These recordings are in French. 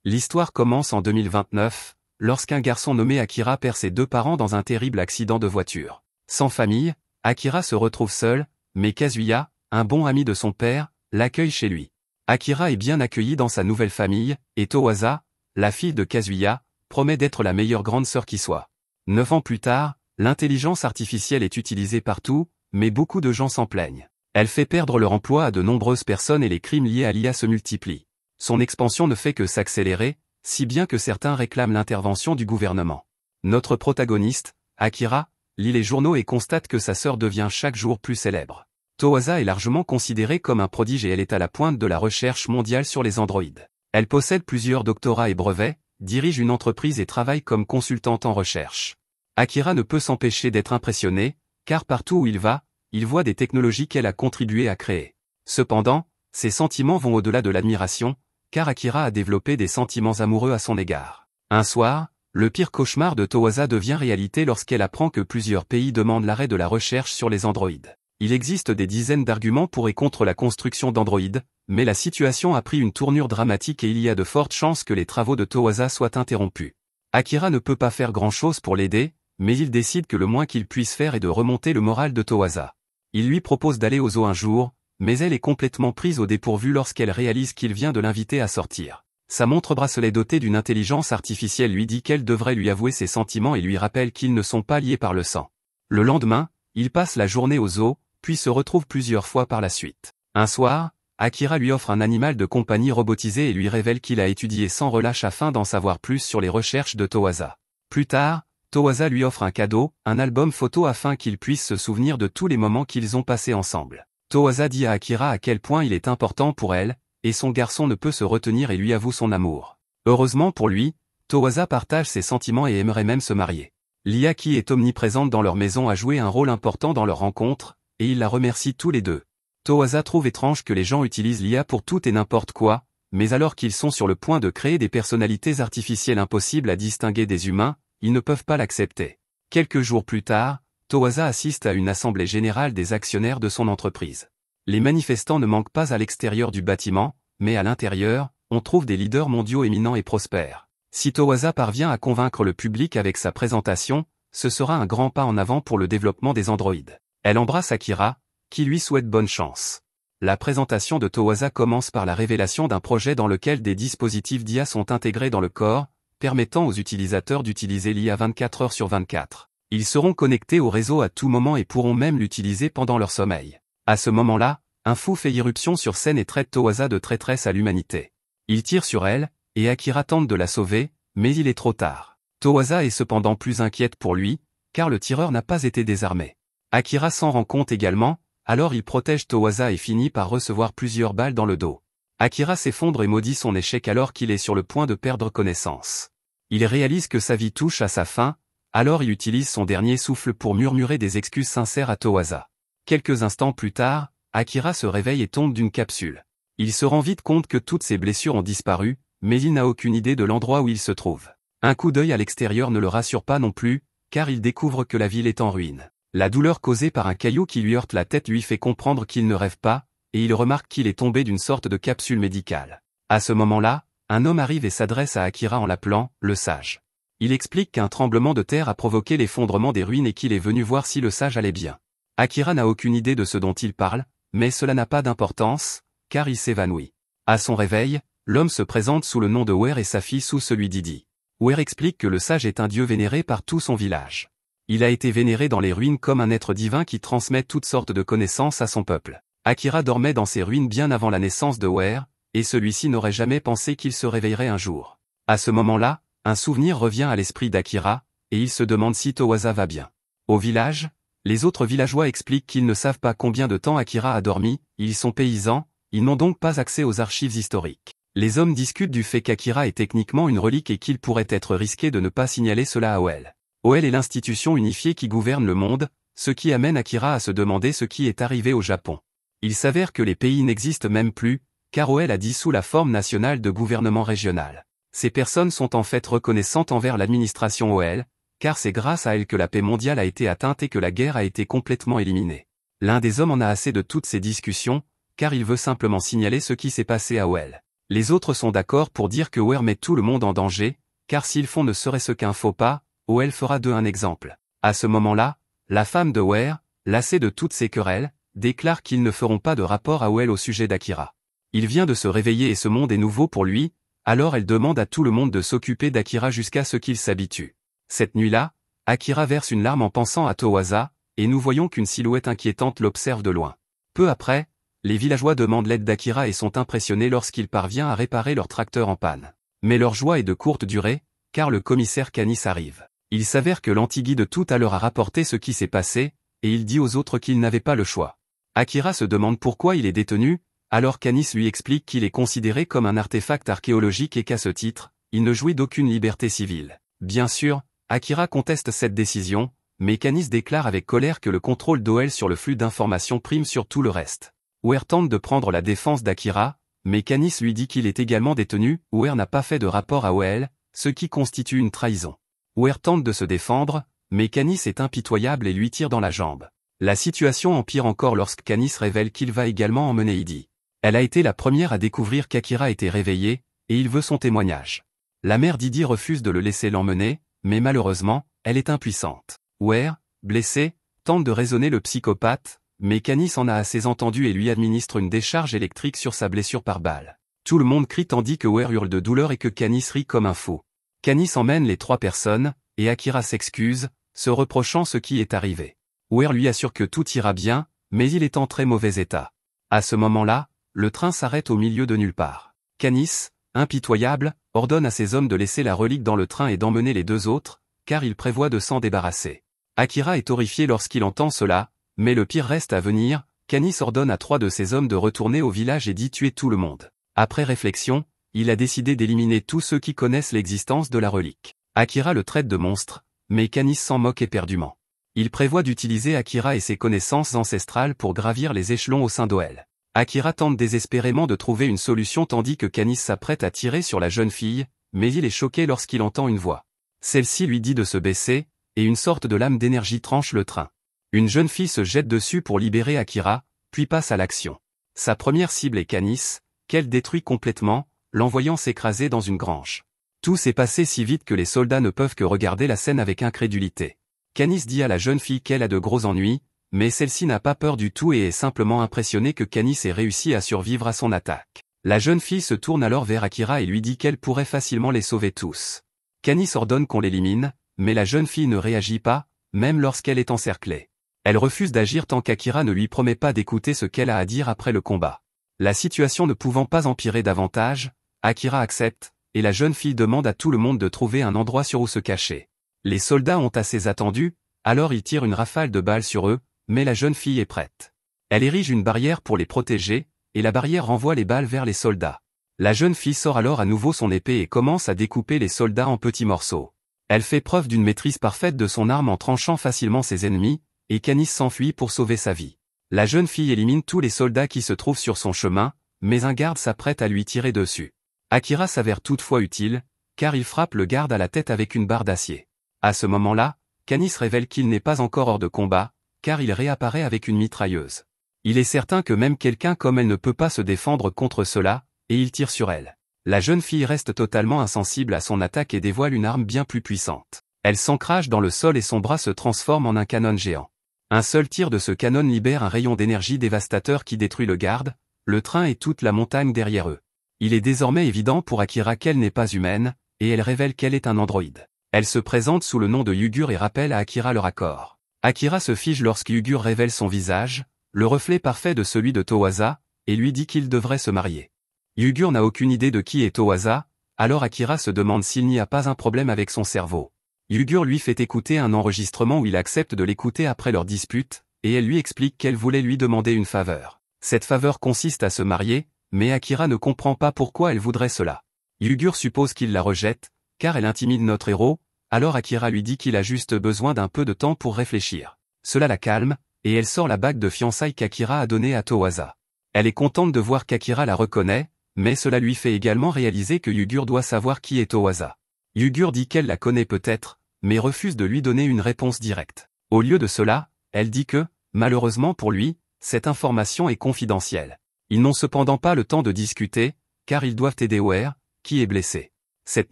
L'histoire commence en 2029, lorsqu'un garçon nommé Akira perd ses deux parents dans un terrible accident de voiture. Sans famille, Akira se retrouve seul, mais Kazuya, un bon ami de son père, l'accueille chez lui. Akira est bien accueilli dans sa nouvelle famille, et Towaza, la fille de Kazuya, promet d'être la meilleure grande sœur qui soit. 9 ans plus tard, l'intelligence artificielle est utilisée partout, mais beaucoup de gens s'en plaignent. Elle fait perdre leur emploi à de nombreuses personnes et les crimes liés à l'IA se multiplient. Son expansion ne fait que s'accélérer, si bien que certains réclament l'intervention du gouvernement. Notre protagoniste, Akira, lit les journaux et constate que sa sœur devient chaque jour plus célèbre. Towaza est largement considérée comme un prodige et elle est à la pointe de la recherche mondiale sur les androïdes. Elle possède plusieurs doctorats et brevets, dirige une entreprise et travaille comme consultante en recherche. Akira ne peut s'empêcher d'être impressionné, car partout où il va, il voit des technologies qu'elle a contribué à créer. Cependant, ses sentiments vont au-delà de l'admiration, car Akira a développé des sentiments amoureux à son égard. Un soir, le pire cauchemar de Towaza devient réalité lorsqu'elle apprend que plusieurs pays demandent l'arrêt de la recherche sur les androïdes. Il existe des dizaines d'arguments pour et contre la construction d'androïdes, mais la situation a pris une tournure dramatique et il y a de fortes chances que les travaux de Towaza soient interrompus. Akira ne peut pas faire grand-chose pour l'aider, mais il décide que le moins qu'il puisse faire est de remonter le moral de Towaza. Il lui propose d'aller au zoo un jour, mais elle est complètement prise au dépourvu lorsqu'elle réalise qu'il vient de l'inviter à sortir. Sa montre-bracelet dotée d'une intelligence artificielle lui dit qu'elle devrait lui avouer ses sentiments et lui rappelle qu'ils ne sont pas liés par le sang. Le lendemain, il passe la journée au zoo, puis se retrouve plusieurs fois par la suite. Un soir, Akira lui offre un animal de compagnie robotisé et lui révèle qu'il a étudié sans relâche afin d'en savoir plus sur les recherches de Towaza. Plus tard, Towaza lui offre un cadeau, un album photo afin qu'il puisse se souvenir de tous les moments qu'ils ont passés ensemble. Towaza dit à Akira à quel point il est important pour elle, et son garçon ne peut se retenir et lui avoue son amour. Heureusement pour lui, Towaza partage ses sentiments et aimerait même se marier. L'IA qui est omniprésente dans leur maison a joué un rôle important dans leur rencontre, et ils la remercient tous les deux. Towaza trouve étrange que les gens utilisent l'IA pour tout et n'importe quoi, mais alors qu'ils sont sur le point de créer des personnalités artificielles impossibles à distinguer des humains, ils ne peuvent pas l'accepter. Quelques jours plus tard, Towaza assiste à une assemblée générale des actionnaires de son entreprise. Les manifestants ne manquent pas à l'extérieur du bâtiment, mais à l'intérieur, on trouve des leaders mondiaux éminents et prospères. Si Towaza parvient à convaincre le public avec sa présentation, ce sera un grand pas en avant pour le développement des androïdes. Elle embrasse Akira, qui lui souhaite bonne chance. La présentation de Towaza commence par la révélation d'un projet dans lequel des dispositifs d'IA sont intégrés dans le corps, permettant aux utilisateurs d'utiliser l'IA 24 heures sur 24. Ils seront connectés au réseau à tout moment et pourront même l'utiliser pendant leur sommeil. À ce moment-là, un fou fait irruption sur scène et traite Towaza de traîtresse à l'humanité. Il tire sur elle, et Akira tente de la sauver, mais il est trop tard. Towaza est cependant plus inquiète pour lui, car le tireur n'a pas été désarmé. Akira s'en rend compte également, alors il protège Towaza et finit par recevoir plusieurs balles dans le dos. Akira s'effondre et maudit son échec alors qu'il est sur le point de perdre connaissance. Il réalise que sa vie touche à sa fin, alors il utilise son dernier souffle pour murmurer des excuses sincères à Towaza. Quelques instants plus tard, Akira se réveille et tombe d'une capsule. Il se rend vite compte que toutes ses blessures ont disparu, mais il n'a aucune idée de l'endroit où il se trouve. Un coup d'œil à l'extérieur ne le rassure pas non plus, car il découvre que la ville est en ruine. La douleur causée par un caillou qui lui heurte la tête lui fait comprendre qu'il ne rêve pas, et il remarque qu'il est tombé d'une sorte de capsule médicale. À ce moment-là, un homme arrive et s'adresse à Akira en l'appelant « le sage ». Il explique qu'un tremblement de terre a provoqué l'effondrement des ruines et qu'il est venu voir si le sage allait bien. Akira n'a aucune idée de ce dont il parle, mais cela n'a pas d'importance, car il s'évanouit. À son réveil, l'homme se présente sous le nom de Wer et sa fille sous celui d'Idi. Wer explique que le sage est un dieu vénéré par tout son village. Il a été vénéré dans les ruines comme un être divin qui transmet toutes sortes de connaissances à son peuple. Akira dormait dans ces ruines bien avant la naissance de Wer, et celui-ci n'aurait jamais pensé qu'il se réveillerait un jour. À ce moment-là, un souvenir revient à l'esprit d'Akira, et il se demande si Towaza va bien. Au village, les autres villageois expliquent qu'ils ne savent pas combien de temps Akira a dormi, ils sont paysans, ils n'ont donc pas accès aux archives historiques. Les hommes discutent du fait qu'Akira est techniquement une relique et qu'il pourrait être risqué de ne pas signaler cela à OL. OL est l'institution unifiée qui gouverne le monde, ce qui amène Akira à se demander ce qui est arrivé au Japon. Il s'avère que les pays n'existent même plus, car OL a dissous la forme nationale de gouvernement régional. Ces personnes sont en fait reconnaissantes envers l'administration OL, car c'est grâce à elle que la paix mondiale a été atteinte et que la guerre a été complètement éliminée. L'un des hommes en a assez de toutes ces discussions, car il veut simplement signaler ce qui s'est passé à OL. Les autres sont d'accord pour dire que Oer met tout le monde en danger, car s'ils font ne serait-ce qu'un faux pas, Oel fera d'eux un exemple. À ce moment-là, la femme de Oer, lassée de toutes ces querelles, déclare qu'ils ne feront pas de rapport à Oel au sujet d'Akira. Il vient de se réveiller et ce monde est nouveau pour lui, alors elle demande à tout le monde de s'occuper d'Akira jusqu'à ce qu'il s'habitue. Cette nuit-là, Akira verse une larme en pensant à Towaza, et nous voyons qu'une silhouette inquiétante l'observe de loin. Peu après, les villageois demandent l'aide d'Akira et sont impressionnés lorsqu'il parvient à réparer leur tracteur en panne. Mais leur joie est de courte durée, car le commissaire Canis arrive. Il s'avère que l'anti-guide tout à l'heure a rapporté ce qui s'est passé, et il dit aux autres qu'ils n'avaient pas le choix. Akira se demande pourquoi il est détenu, alors Canis lui explique qu'il est considéré comme un artefact archéologique et qu'à ce titre, il ne jouit d'aucune liberté civile. Bien sûr, Akira conteste cette décision, mais Canis déclare avec colère que le contrôle d'Oel sur le flux d'informations prime sur tout le reste. Oer tente de prendre la défense d'Akira, mais Canis lui dit qu'il est également détenu. Oer n'a pas fait de rapport à Oel, ce qui constitue une trahison. Oer tente de se défendre, mais Canis est impitoyable et lui tire dans la jambe. La situation empire encore lorsque Canis révèle qu'il va également emmener Idi. Elle a été la première à découvrir qu'Akira était réveillé, et il veut son témoignage. La mère d'Idi refuse de le laisser l'emmener, mais malheureusement, elle est impuissante. Oer, blessé, tente de raisonner le psychopathe, mais Canis en a assez entendu et lui administre une décharge électrique sur sa blessure par balle. Tout le monde crie tandis que Oer hurle de douleur et que Canis rit comme un fou. Canis emmène les 3 personnes, et Akira s'excuse, se reprochant ce qui est arrivé. Oer lui assure que tout ira bien, mais il est en très mauvais état. À ce moment-là, le train s'arrête au milieu de nulle part. Canis, impitoyable, ordonne à ses hommes de laisser la relique dans le train et d'emmener les 2 autres, car il prévoit de s'en débarrasser. Akira est horrifié lorsqu'il entend cela, mais le pire reste à venir. Canis ordonne à 3 de ses hommes de retourner au village et d'y tuer tout le monde. Après réflexion, il a décidé d'éliminer tous ceux qui connaissent l'existence de la relique. Akira le traite de monstre, mais Canis s'en moque éperdument. Il prévoit d'utiliser Akira et ses connaissances ancestrales pour gravir les échelons au sein d'Oel. Akira tente désespérément de trouver une solution tandis que Canis s'apprête à tirer sur la jeune fille, mais il est choqué lorsqu'il entend une voix. Celle-ci lui dit de se baisser, et une sorte de lame d'énergie tranche le train. Une jeune fille se jette dessus pour libérer Akira, puis passe à l'action. Sa première cible est Canis, qu'elle détruit complètement, l'envoyant s'écraser dans une grange. Tout s'est passé si vite que les soldats ne peuvent que regarder la scène avec incrédulité. Canis dit à la jeune fille qu'elle a de gros ennuis, mais celle-ci n'a pas peur du tout et est simplement impressionnée que Canis ait réussi à survivre à son attaque. La jeune fille se tourne alors vers Akira et lui dit qu'elle pourrait facilement les sauver tous. Canis ordonne qu'on l'élimine, mais la jeune fille ne réagit pas, même lorsqu'elle est encerclée. Elle refuse d'agir tant qu'Akira ne lui promet pas d'écouter ce qu'elle a à dire après le combat. La situation ne pouvant pas empirer davantage, Akira accepte, et la jeune fille demande à tout le monde de trouver un endroit sur où se cacher. Les soldats ont assez attendu, alors ils tirent une rafale de balles sur eux, mais la jeune fille est prête. Elle érige une barrière pour les protéger, et la barrière renvoie les balles vers les soldats. La jeune fille sort alors à nouveau son épée et commence à découper les soldats en petits morceaux. Elle fait preuve d'une maîtrise parfaite de son arme en tranchant facilement ses ennemis, et Canis s'enfuit pour sauver sa vie. La jeune fille élimine tous les soldats qui se trouvent sur son chemin, mais un garde s'apprête à lui tirer dessus. Akira s'avère toutefois utile, car il frappe le garde à la tête avec une barre d'acier. À ce moment-là, Canis révèle qu'il n'est pas encore hors de combat, car il réapparaît avec une mitrailleuse. Il est certain que même quelqu'un comme elle ne peut pas se défendre contre cela, et il tire sur elle. La jeune fille reste totalement insensible à son attaque et dévoile une arme bien plus puissante. Elle s'ancrage dans le sol et son bras se transforme en un canon géant. Un seul tir de ce canon libère un rayon d'énergie dévastateur qui détruit le garde, le train et toute la montagne derrière eux. Il est désormais évident pour Akira qu'elle n'est pas humaine, et elle révèle qu'elle est un androïde. Elle se présente sous le nom de Yugur et rappelle à Akira leur accord. Akira se fige lorsque Yugur révèle son visage, le reflet parfait de celui de Towaza, et lui dit qu'il devrait se marier. Yugur n'a aucune idée de qui est Towaza, alors Akira se demande s'il n'y a pas un problème avec son cerveau. Yugur lui fait écouter un enregistrement où il accepte de l'écouter après leur dispute, et elle lui explique qu'elle voulait lui demander une faveur. Cette faveur consiste à se marier, mais Akira ne comprend pas pourquoi elle voudrait cela. Yugur suppose qu'il la rejette, car elle intimide notre héros, alors Akira lui dit qu'il a juste besoin d'un peu de temps pour réfléchir. Cela la calme, et elle sort la bague de fiançailles qu'Akira a donnée à Towaza. Elle est contente de voir qu'Akira la reconnaît, mais cela lui fait également réaliser que Yugur doit savoir qui est Towaza. Yugur dit qu'elle la connaît peut-être, mais refuse de lui donner une réponse directe. Au lieu de cela, elle dit que, malheureusement pour lui, cette information est confidentielle. Ils n'ont cependant pas le temps de discuter, car ils doivent aider Oer, qui est blessé. Cette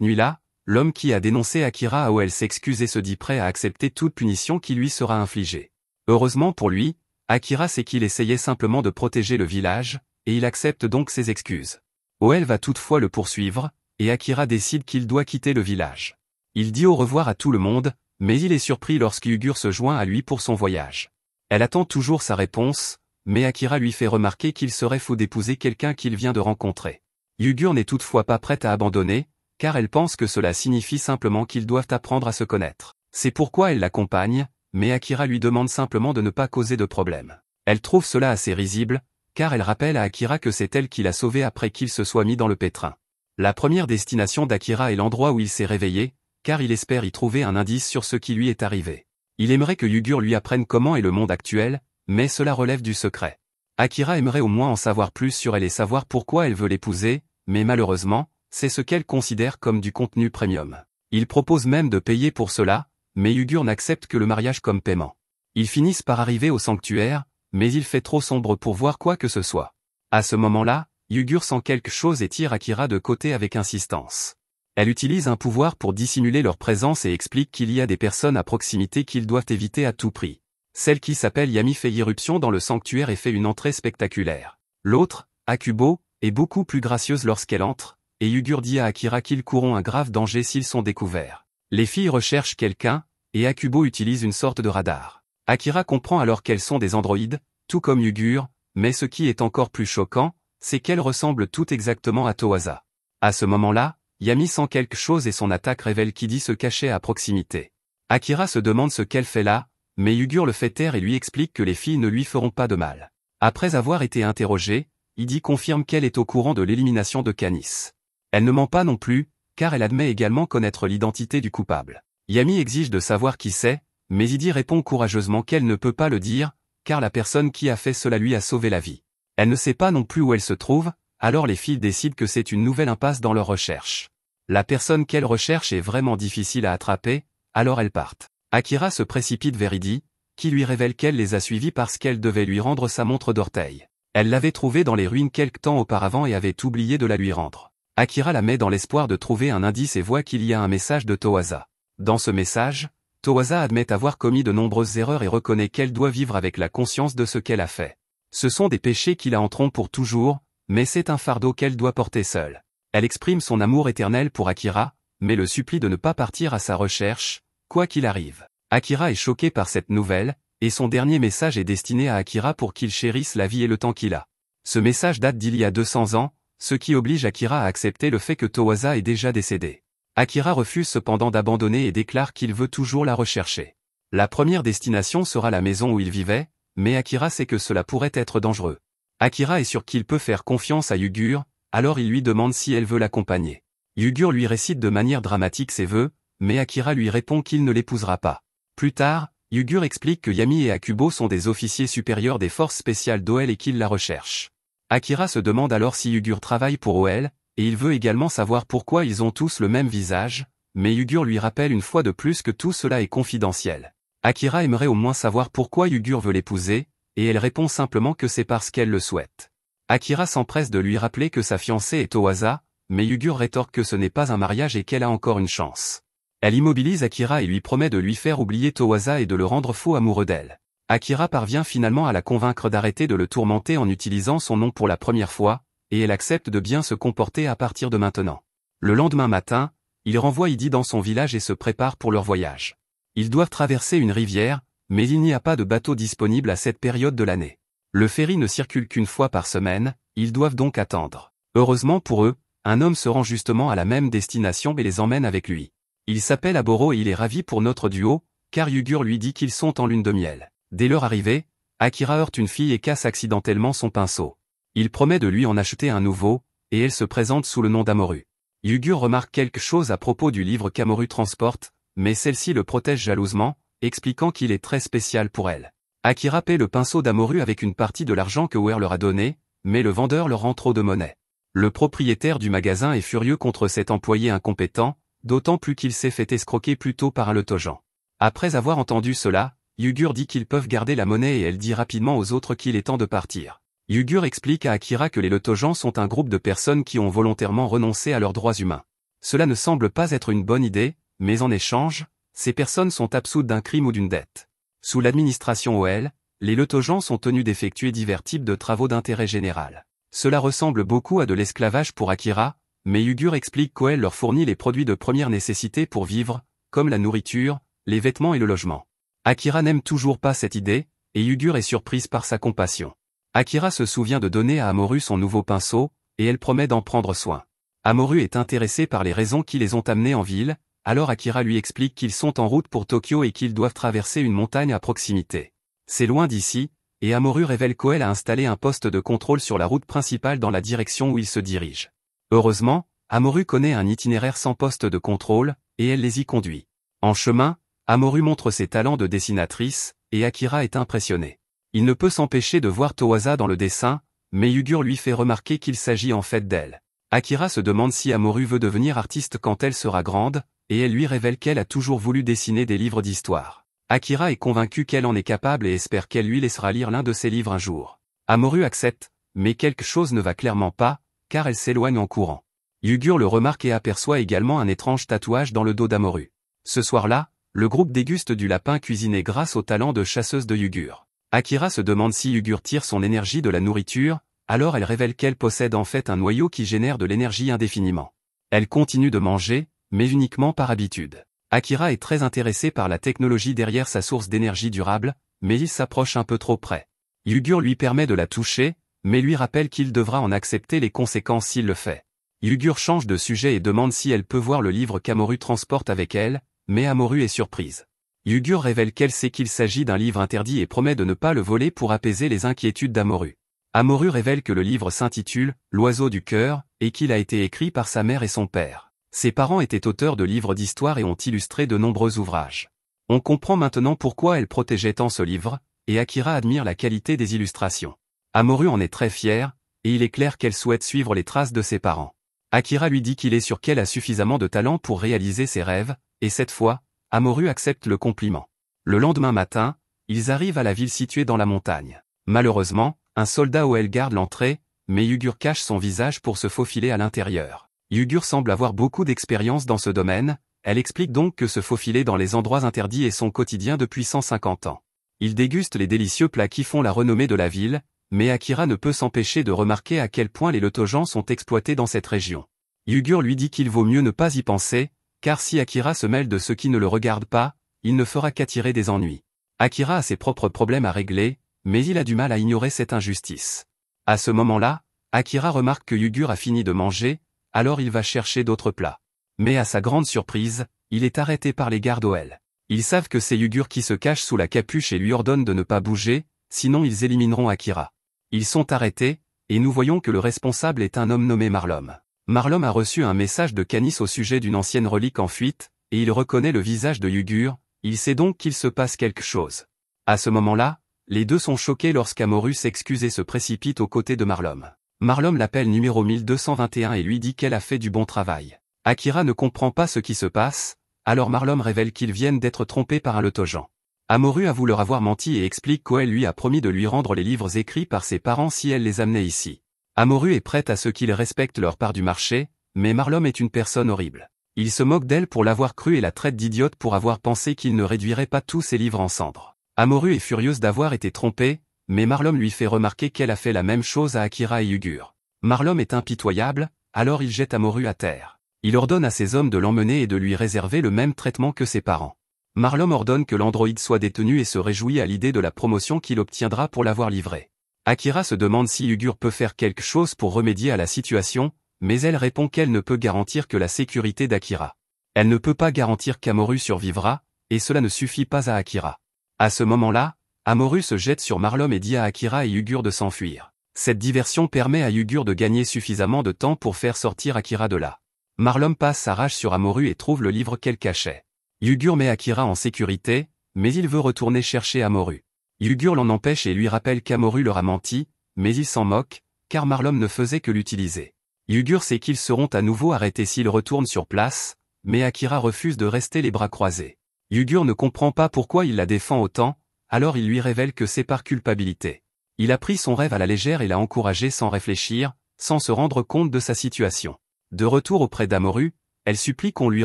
nuit-là, l'homme qui a dénoncé Akira à Oel s'excuse et se dit prêt à accepter toute punition qui lui sera infligée. Heureusement pour lui, Akira sait qu'il essayait simplement de protéger le village, et il accepte donc ses excuses. Oel va toutefois le poursuivre, et Akira décide qu'il doit quitter le village. Il dit au revoir à tout le monde, mais il est surpris lorsqu'Ugur se joint à lui pour son voyage. Elle attend toujours sa réponse, mais Akira lui fait remarquer qu'il serait faux d'épouser quelqu'un qu'il vient de rencontrer. Ugur n'est toutefois pas prête à abandonner, car elle pense que cela signifie simplement qu'ils doivent apprendre à se connaître. C'est pourquoi elle l'accompagne, mais Akira lui demande simplement de ne pas causer de problème. Elle trouve cela assez risible, car elle rappelle à Akira que c'est elle qui l'a sauvé après qu'il se soit mis dans le pétrin. La première destination d'Akira est l'endroit où il s'est réveillé, car il espère y trouver un indice sur ce qui lui est arrivé. Il aimerait que Ugur lui apprenne comment est le monde actuel, mais cela relève du secret. Akira aimerait au moins en savoir plus sur elle et savoir pourquoi elle veut l'épouser, mais malheureusement, c'est ce qu'elle considère comme du contenu premium. Il propose même de payer pour cela, mais Ugur n'accepte que le mariage comme paiement. Ils finissent par arriver au sanctuaire, mais il fait trop sombre pour voir quoi que ce soit. À ce moment-là, Ugur sent quelque chose et tire Akira de côté avec insistance. Elle utilise un pouvoir pour dissimuler leur présence et explique qu'il y a des personnes à proximité qu'ils doivent éviter à tout prix. Celle qui s'appelle Yami fait irruption dans le sanctuaire et fait une entrée spectaculaire. L'autre, Akubo, est beaucoup plus gracieuse lorsqu'elle entre, et Ugur dit à Akira qu'ils courront un grave danger s'ils sont découverts. Les filles recherchent quelqu'un, et Akubo utilise une sorte de radar. Akira comprend alors qu'elles sont des androïdes, tout comme Ugur, mais ce qui est encore plus choquant, c'est qu'elles ressemblent toutes exactement à Towaza. À ce moment-là, Yami sent quelque chose et son attaque révèle Kidi se cachait à proximité. Akira se demande ce qu'elle fait là, mais Ugur le fait taire et lui explique que les filles ne lui feront pas de mal. Après avoir été interrogée, Idi confirme qu'elle est au courant de l'élimination de Canis. Elle ne ment pas non plus, car elle admet également connaître l'identité du coupable. Yami exige de savoir qui c'est, mais Idi répond courageusement qu'elle ne peut pas le dire, car la personne qui a fait cela lui a sauvé la vie. Elle ne sait pas non plus où elle se trouve, alors les filles décident que c'est une nouvelle impasse dans leur recherche. La personne qu'elles recherchent est vraiment difficile à attraper, alors elles partent. Akira se précipite vers Idi, qui lui révèle qu'elle les a suivis parce qu'elle devait lui rendre sa montre d'orteil. Elle l'avait trouvée dans les ruines quelque temps auparavant et avait oublié de la lui rendre. Akira la met dans l'espoir de trouver un indice et voit qu'il y a un message de Towaza. Dans ce message, Towaza admet avoir commis de nombreuses erreurs et reconnaît qu'elle doit vivre avec la conscience de ce qu'elle a fait. Ce sont des péchés qui la hanteront pour toujours, mais c'est un fardeau qu'elle doit porter seule. Elle exprime son amour éternel pour Akira, mais le supplie de ne pas partir à sa recherche, quoi qu'il arrive. Akira est choqué par cette nouvelle, et son dernier message est destiné à Akira pour qu'il chérisse la vie et le temps qu'il a. Ce message date d'il y a 200 ans, ce qui oblige Akira à accepter le fait que Towaza est déjà décédé. Akira refuse cependant d'abandonner et déclare qu'il veut toujours la rechercher. La première destination sera la maison où il vivait, mais Akira sait que cela pourrait être dangereux. Akira est sûr qu'il peut faire confiance à Ugur, alors il lui demande si elle veut l'accompagner. Ugur lui récite de manière dramatique ses vœux, mais Akira lui répond qu'il ne l'épousera pas. Plus tard, Ugur explique que Yami et Akubo sont des officiers supérieurs des forces spéciales d'Oel et qu'ils la recherchent. Akira se demande alors si Ugur travaille pour Oel, et il veut également savoir pourquoi ils ont tous le même visage, mais Ugur lui rappelle une fois de plus que tout cela est confidentiel. Akira aimerait au moins savoir pourquoi Ugur veut l'épouser, et elle répond simplement que c'est parce qu'elle le souhaite. Akira s'empresse de lui rappeler que sa fiancée est Towaza, mais Ugur rétorque que ce n'est pas un mariage et qu'elle a encore une chance. Elle immobilise Akira et lui promet de lui faire oublier Towaza et de le rendre fou amoureux d'elle. Akira parvient finalement à la convaincre d'arrêter de le tourmenter en utilisant son nom pour la première fois, et elle accepte de bien se comporter à partir de maintenant. Le lendemain matin, il renvoie Idi dans son village et se prépare pour leur voyage. Ils doivent traverser une rivière, mais il n'y a pas de bateau disponible à cette période de l'année. Le ferry ne circule qu'une fois par semaine, ils doivent donc attendre. Heureusement pour eux, un homme se rend justement à la même destination et les emmène avec lui. Il s'appelle Aboro et il est ravi pour notre duo, car Ugur lui dit qu'ils sont en lune de miel. Dès leur arrivée, Akira heurte une fille et casse accidentellement son pinceau. Il promet de lui en acheter un nouveau, et elle se présente sous le nom d'Amoru. Ugur remarque quelque chose à propos du livre qu'Amoru transporte, mais celle-ci le protège jalousement, expliquant qu'il est très spécial pour elle. Akira paie le pinceau d'Amoru avec une partie de l'argent que Oer leur a donné, mais le vendeur leur rend trop de monnaie. Le propriétaire du magasin est furieux contre cet employé incompétent, d'autant plus qu'il s'est fait escroquer plus tôt par un Letojan. Après avoir entendu cela, Ugur dit qu'ils peuvent garder la monnaie et elle dit rapidement aux autres qu'il est temps de partir. Yugur explique à Akira que les Letojans sont un groupe de personnes qui ont volontairement renoncé à leurs droits humains. Cela ne semble pas être une bonne idée, mais en échange, ces personnes sont absoutes d'un crime ou d'une dette. Sous l'administration OL, les Letojans sont tenus d'effectuer divers types de travaux d'intérêt général. Cela ressemble beaucoup à de l'esclavage pour Akira, mais Yugur explique qu'OL leur fournit les produits de première nécessité pour vivre, comme la nourriture, les vêtements et le logement. Akira n'aime toujours pas cette idée, et Yugur est surprise par sa compassion. Akira se souvient de donner à Amoru son nouveau pinceau, et elle promet d'en prendre soin. Amoru est intéressé par les raisons qui les ont amenés en ville, alors Akira lui explique qu'ils sont en route pour Tokyo et qu'ils doivent traverser une montagne à proximité. C'est loin d'ici, et Amoru révèle qu'OL a installé un poste de contrôle sur la route principale dans la direction où ils se dirigent. Heureusement, Amoru connaît un itinéraire sans poste de contrôle, et elle les y conduit. En chemin, Amoru montre ses talents de dessinatrice, et Akira est impressionné. Il ne peut s'empêcher de voir Toasa dans le dessin, mais Yugur lui fait remarquer qu'il s'agit en fait d'elle. Akira se demande si Amoru veut devenir artiste quand elle sera grande, et elle lui révèle qu'elle a toujours voulu dessiner des livres d'histoire. Akira est convaincu qu'elle en est capable et espère qu'elle lui laissera lire l'un de ses livres un jour. Amoru accepte, mais quelque chose ne va clairement pas, car elle s'éloigne en courant. Yugur le remarque et aperçoit également un étrange tatouage dans le dos d'Amoru. Ce soir-là, le groupe déguste du lapin cuisiné grâce au talent de chasseuse de Yugur. Akira se demande si Yugur tire son énergie de la nourriture, alors elle révèle qu'elle possède en fait un noyau qui génère de l'énergie indéfiniment. Elle continue de manger, mais uniquement par habitude. Akira est très intéressé par la technologie derrière sa source d'énergie durable, mais il s'approche un peu trop près. Yugur lui permet de la toucher, mais lui rappelle qu'il devra en accepter les conséquences s'il le fait. Yugur change de sujet et demande si elle peut voir le livre qu'Amoru transporte avec elle, mais Amoru est surprise. Yugur révèle qu'elle sait qu'il s'agit d'un livre interdit et promet de ne pas le voler pour apaiser les inquiétudes d'Amoru. Amoru révèle que le livre s'intitule « L'oiseau du cœur » et qu'il a été écrit par sa mère et son père. Ses parents étaient auteurs de livres d'histoire et ont illustré de nombreux ouvrages. On comprend maintenant pourquoi elle protégeait tant ce livre, et Akira admire la qualité des illustrations. Amoru en est très fier, et il est clair qu'elle souhaite suivre les traces de ses parents. Akira lui dit qu'il est sûr qu'elle a suffisamment de talent pour réaliser ses rêves, et cette fois, Amoru accepte le compliment. Le lendemain matin, ils arrivent à la ville située dans la montagne. Malheureusement, un soldat OL garde l'entrée, mais Yugur cache son visage pour se faufiler à l'intérieur. Yugur semble avoir beaucoup d'expérience dans ce domaine, elle explique donc que se faufiler dans les endroits interdits est son quotidien depuis 150 ans. Il déguste les délicieux plats qui font la renommée de la ville, mais Akira ne peut s'empêcher de remarquer à quel point les Letojans sont exploités dans cette région. Yugur lui dit qu'il vaut mieux ne pas y penser, car si Akira se mêle de ceux qui ne le regardent pas, il ne fera qu'attirer des ennuis. Akira a ses propres problèmes à régler, mais il a du mal à ignorer cette injustice. À ce moment-là, Akira remarque que Yugur a fini de manger, alors il va chercher d'autres plats. Mais à sa grande surprise, il est arrêté par les gardes OL. Ils savent que c'est Yugur qui se cache sous la capuche et lui ordonne de ne pas bouger, sinon ils élimineront Akira. Ils sont arrêtés, et nous voyons que le responsable est un homme nommé Marlom. Marlom a reçu un message de Canis au sujet d'une ancienne relique en fuite, et il reconnaît le visage de Yugur, il sait donc qu'il se passe quelque chose. À ce moment-là, les deux sont choqués lorsqu'Amoru s'excuse et se précipite aux côtés de Marlom. Marlom l'appelle numéro 1221 et lui dit qu'elle a fait du bon travail. Akira ne comprend pas ce qui se passe, alors Marlom révèle qu'ils viennent d'être trompés par un Letojan. Amoru avoue leur avoir menti et explique qu'OL lui a promis de lui rendre les livres écrits par ses parents si elle les amenait ici. Amoru est prête à ce qu'ils respectent leur part du marché, mais Marlom est une personne horrible. Il se moque d'elle pour l'avoir crue et la traite d'idiote pour avoir pensé qu'il ne réduirait pas tous ses livres en cendres. Amoru est furieuse d'avoir été trompée, mais Marlom lui fait remarquer qu'elle a fait la même chose à Akira et Yugur. Marlom est impitoyable, alors il jette Amoru à terre. Il ordonne à ses hommes de l'emmener et de lui réserver le même traitement que ses parents. Marlom ordonne que l'androïde soit détenu et se réjouit à l'idée de la promotion qu'il obtiendra pour l'avoir livré. Akira se demande si Yugur peut faire quelque chose pour remédier à la situation, mais elle répond qu'elle ne peut garantir que la sécurité d'Akira. Elle ne peut pas garantir qu'Amoru survivra, et cela ne suffit pas à Akira. À ce moment-là, Amoru se jette sur Marlom et dit à Akira et Yugur de s'enfuir. Cette diversion permet à Yugur de gagner suffisamment de temps pour faire sortir Akira de là. Marlom passe sa rage sur Amoru et trouve le livre qu'elle cachait. Yugur met Akira en sécurité, mais il veut retourner chercher Amoru. Yugur l'en empêche et lui rappelle qu'Amoru leur a menti, mais il s'en moque, car Marlom ne faisait que l'utiliser. Yugur sait qu'ils seront à nouveau arrêtés s'ils retournent sur place, mais Akira refuse de rester les bras croisés. Yugur ne comprend pas pourquoi il la défend autant, alors il lui révèle que c'est par culpabilité. Il a pris son rêve à la légère et l'a encouragé sans réfléchir, sans se rendre compte de sa situation. De retour auprès d'Amoru, elle supplie qu'on lui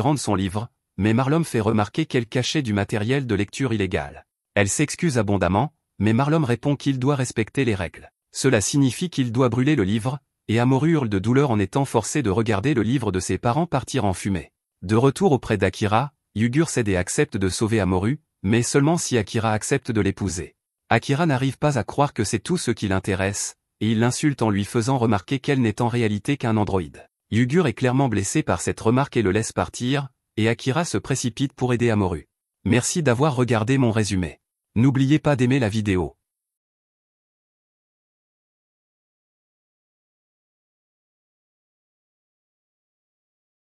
rende son livre, mais Marlom fait remarquer qu'elle cachait du matériel de lecture illégal. Elle s'excuse abondamment, mais Marlom répond qu'il doit respecter les règles. Cela signifie qu'il doit brûler le livre, et Amoru hurle de douleur en étant forcé de regarder le livre de ses parents partir en fumée. De retour auprès d'Akira, Yugur cède et accepte de sauver Amoru, mais seulement si Akira accepte de l'épouser. Akira n'arrive pas à croire que c'est tout ce qui l'intéresse, et il l'insulte en lui faisant remarquer qu'elle n'est en réalité qu'un androïde. Yugur est clairement blessé par cette remarque et le laisse partir, et Akira se précipite pour aider Amoru. Merci d'avoir regardé mon résumé. N'oubliez pas d'aimer la vidéo.